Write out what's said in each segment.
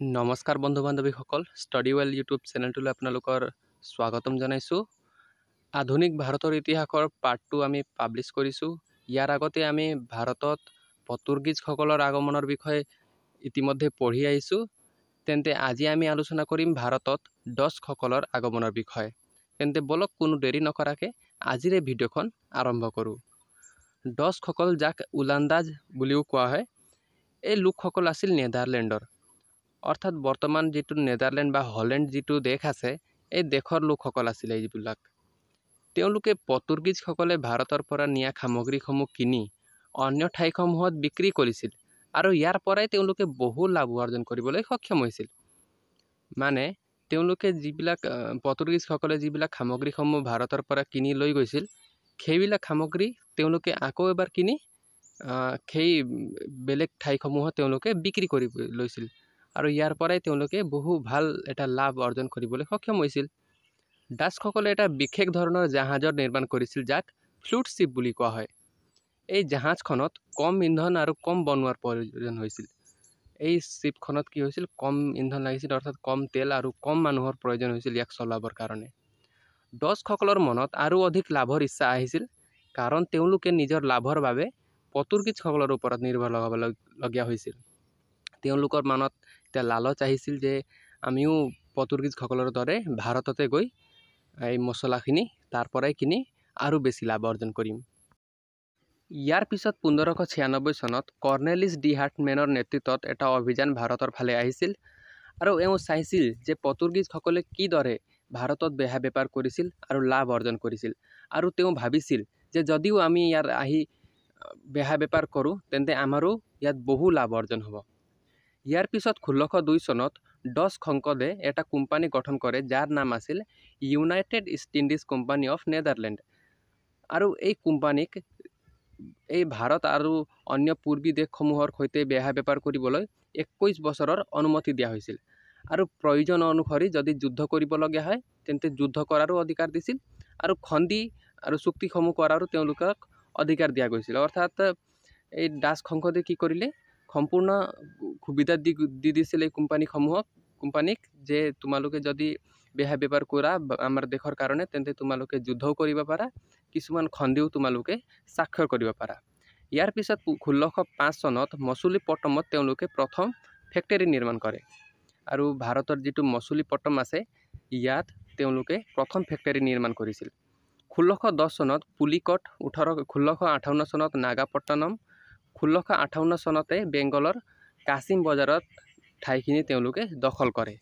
নমস্কাৰ বন্ধু বান্ধৱীসকল, ষ্টডিৱেল ইউটিউব চেনেলটোলৈ আপোনালোকৰ স্বাগতম জনাইছোঁ। আধুনিক ভাৰতৰ ইতিহাসৰ পাৰ্ট 2 আমি পাব্লিছ কৰিছোঁ। ইয়াৰ আগতে আমি ভাৰতত পৰ্তুগীজসকলৰ আগমনৰ বিষয়ে ইতিমধ্যে পঢ়ি আহিছোঁ। তেন্তে আজি আমি আলোচনা কৰিম ভাৰতত ডচসকলৰ আগমনৰ বিষয়ে। তেন্তে বলক কোনো দেৰি নকৰাকৈ আজিৰ এই ভিডিঅ'খন আৰম্ভ কৰোঁ। ডচসকল, যাক ওলন্দাজ বুলিও কোৱা হয়, এই লোকসকল আছিল নেদাৰলেণ্ডৰ, অৰ্থাৎ বৰ্তমান যিটো নেদাৰলেণ্ড বা হলেণ্ড যিটো দেশ আছে, এই দেশৰ লোকসকল আছিল এইবিলাক। তেওঁলোকে পৰ্তুগীজসকলে ভাৰতৰ পৰা নিয়া সামগ্ৰীসমূহ কিনি অন্য ঠাইসমূহত বিক্ৰী কৰিছিল আৰু ইয়াৰ পৰাই তেওঁলোকে বহু লাভ অৰ্জন কৰিবলৈ সক্ষম হৈছিল। মানে তেওঁলোকে পৰ্তুগীজসকলে যিবিলাক সামগ্ৰীসমূহ ভাৰতৰ পৰা কিনি লৈ গৈছিল, সেইবিলাক সামগ্ৰী তেওঁলোকে আকৌ এবাৰ কিনি সেই বেলেগ ঠাইসমূহত তেওঁলোকে বিক্ৰী কৰি লৈছিল আৰু ইয়াৰ পৰাই তেওঁলোকে বহু ভাল এটা লাভ অৰ্জন কৰিবলৈ সক্ষম হৈছিল। ডাচসকলে এটা বিশেষ ধৰণৰ জাহাজৰ নিৰ্মাণ কৰিছিল, যাক ফ্লুট শ্বিপ বুলি কোৱা হয়। এই জাহাজখনত কম ইন্ধন আৰু কম বনোৱাৰ প্ৰয়োজন হৈছিল। এই শ্বিপখনত কি হৈছিল, কম ইন্ধন লাগিছিল, অৰ্থাৎ কম তেল আৰু কম মানুহৰ প্ৰয়োজন হৈছিল ইয়াক চলাবৰ কাৰণে। ডচসকলৰ মনত আৰু অধিক লাভৰ ইচ্ছা আহিছিল, কাৰণ তেওঁলোকে নিজৰ লাভৰ বাবে পৰ্তুগীজসকলৰ ওপৰত নিৰ্ভৰ হ'বলগীয়া হৈছিল। তেওঁলোকৰ মনত এতিয়া লালচ আহিছিল যে আমিও পৰ্তুগীজসকলৰ দৰে ভাৰততে গৈ এই মছলাখিনি তাৰ পৰাই কিনি আৰু বেছি লাভ অৰ্জন কৰিম। ইয়াৰ পিছত 1596 চনত কৰ্নেলিছ ডি হাৰ্টমেনৰ নেতৃত্বত এটা অভিযান ভাৰতৰ ফালে আহিছিল আৰু এওঁ চাইছিল যে পৰ্তুগীজসকলে কিদৰে ভাৰতত বেহা বেপাৰ কৰিছিল আৰু লাভ অৰ্জন কৰিছিল। আৰু তেওঁ ভাবিছিল যে যদিও আমি ইয়াত আহি বেহা বেপাৰ কৰোঁ, তেন্তে আমাৰো ইয়াত বহু লাভ অৰ্জন হ'ব। ইয়াৰ পিছত 1602 চনত ডচ সংসদে এটা কোম্পানী গঠন কৰে, যাৰ নাম আছিল United East Indies company of Netherland. আৰু এই কোম্পানীক এই ভাৰত আৰু অন্য পূৰ্বী দেশসমূহৰ সৈতে বেহা বেপাৰ কৰিবলৈ 21 বছৰৰ অনুমতি দিয়া হৈছিল আৰু প্ৰয়োজন অনুসৰি যদি যুদ্ধ কৰিবলগীয়া হয় তেন্তে যুদ্ধ কৰাৰো অধিকাৰ দিছিল আৰু খন্দি আৰু চুক্তিসমূহ কৰাৰো তেওঁলোকক অধিকাৰ দিয়া গৈছিল। অৰ্থাৎ এই ডাচ সংসদে কি কৰিলে, সম্পূৰ্ণ সুবিধা দি দিছিল এই কোম্পানীক যে তোমালোকে যদি বেহা বেপাৰ কৰা আমাৰ দেশৰ কাৰণে, তেন্তে তোমালোকে যুদ্ধও কৰিব পাৰা, কিছুমান খন্দিও তোমালোকে স্বাক্ষৰ কৰিব পাৰা। ইয়াৰ পিছত 1605 চনত মছুলিপট্টমত তেওঁলোকে প্ৰথম ফেক্টৰী নিৰ্মাণ কৰে আৰু ভাৰতৰ যিটো মছুলিপট্টম আছে, ইয়াত তেওঁলোকে প্ৰথম ফেক্টৰী নিৰ্মাণ কৰিছিল। 1610 চনত পুলিকট, 1658 চনত নাগাপট্টনম, 1658 চনতে বেংগলৰ কাছিম বজাৰত ঠাইখিনি তেওঁলোকে দখল কৰে।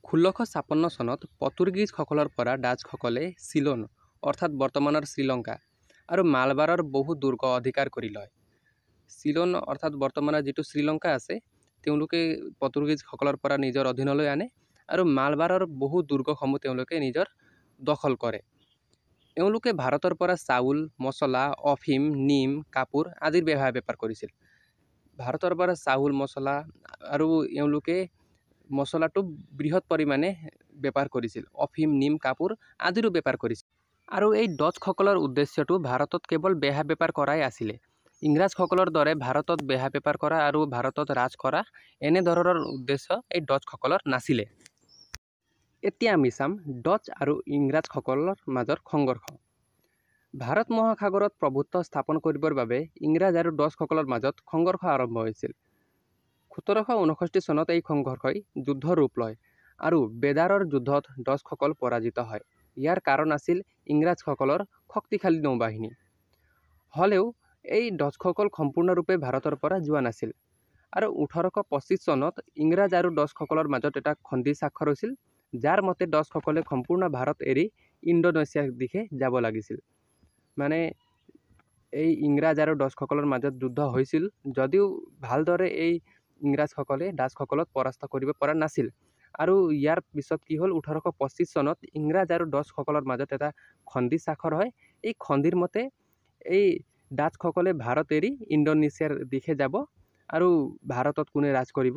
1656 চনত পৰ্তুগীজসকলৰ পৰা ডাচসকলে চিলোন, অৰ্থাৎ বৰ্তমানৰ শ্ৰীলংকা আৰু মালবাৰৰ বহু দুৰ্গ অধিকাৰ কৰি লয়। চিলোন অৰ্থাৎ বৰ্তমানৰ যিটো শ্ৰীলংকা আছে, তেওঁলোকে পৰ্তুগীজসকলৰ পৰা নিজৰ অধীনলৈ আনে আৰু মালবাৰৰ বহু দুৰ্গসমূহ তেওঁলোকে নিজৰ দখল কৰে। এওঁলোকে ভাৰতৰ পৰা চাউল, মছলা, অফিম, নিম, কাপোৰ আদিৰ বেহা বেপাৰ কৰিছিল। ভাৰতৰ পৰা চাউল, মছলা আৰু এওঁলোকে মছলাটো বৃহৎ পৰিমাণে বেপাৰ কৰিছিল, অফিম, নিম, কাপোৰ আদিৰো বেপাৰ কৰিছিল। আৰু এই ডচসকলৰ উদ্দেশ্যটো ভাৰতত কেৱল বেহা বেপাৰ কৰাই আছিলে। ইংৰাজসকলৰ দৰে ভাৰতত বেহা বেপাৰ কৰা আৰু ভাৰতত ৰাজ কৰা এনেধৰণৰ উদ্দেশ্য এই ডচসকলৰ নাছিলে। এতিয়া আমি চাম ডচ আৰু ইংৰাজসকলৰ মাজৰ সংঘৰ্ষ। ভাৰত মহাসাগৰত প্ৰভুত্ব স্থাপন কৰিবৰ বাবে ইংৰাজ আৰু ডচসকলৰ মাজত সংঘৰ্ষ আৰম্ভ হৈছিল। 1759 চনত এই সংঘৰ্ষই যুদ্ধৰ ৰূপ লয় আৰু বেদাৰৰ যুদ্ধত ডচসকল পৰাজিত হয়। ইয়াৰ কাৰণ আছিল ইংৰাজসকলৰ শক্তিশালী নৌবাহিনী। হ'লেও এই ডচসকল সম্পূৰ্ণৰূপে ভাৰতৰ পৰা যোৱা নাছিল আৰু 1825 চনত ইংৰাজ আৰু ডচসকলৰ মাজত এটা সন্ধি স্বাক্ষৰ হৈছিল, যাৰ মতে ডচসকলে সম্পূৰ্ণ ভাৰত এৰি ইণ্ডোনেছিয়াৰ দিশে যাব লাগিছিল। মানে এই ইংৰাজ আৰু ডচসকলৰ মাজত যুদ্ধ হৈছিল, যদিও ভালদৰে এই ইংৰাজসকলে ডাচসকলক পৰাস্ত কৰিব পৰা নাছিল। আৰু ইয়াৰ পিছত কি হ'ল, 1825 চনত ইংৰাজ আৰু ডচসকলৰ মাজত এটা সন্ধি স্বাক্ষৰ হয়। এই সন্ধিৰ মতে এই ডাচসকলে ভাৰত এৰি ইণ্ডোনেছিয়াৰ দিশে যাব আৰু ভাৰতত কোনে ৰাজ কৰিব,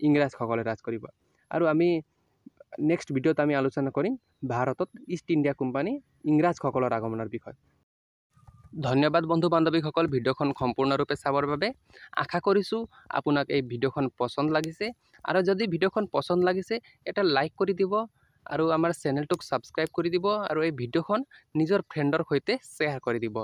ইংৰাজসকলে ৰাজ কৰিব। আৰু আমি নেক্সট ভিডিঅ'ত আমি আলোচনা কৰিম ভাৰতত ইষ্ট ইণ্ডিয়া কোম্পানী ইংৰাজসকলৰ আগমনৰ বিষয়ে। ধন্যবাদ বন্ধু বান্ধৱীসকল ভিডিঅ'খন সম্পূৰ্ণৰূপে চাবৰ বাবে। আশা কৰিছোঁ আপোনাক এই ভিডিঅ'খন পচন্দ লাগিছে, আৰু যদি ভিডিঅ'খন পচন্দ লাগিছে এটা লাইক কৰি দিব আৰু আমাৰ চেনেলটোক ছাবস্ক্ৰাইব কৰি দিব, আৰু এই ভিডিঅ'খন নিজৰ ফ্ৰেণ্ডৰ সৈতে শ্বেয়াৰ কৰি দিব।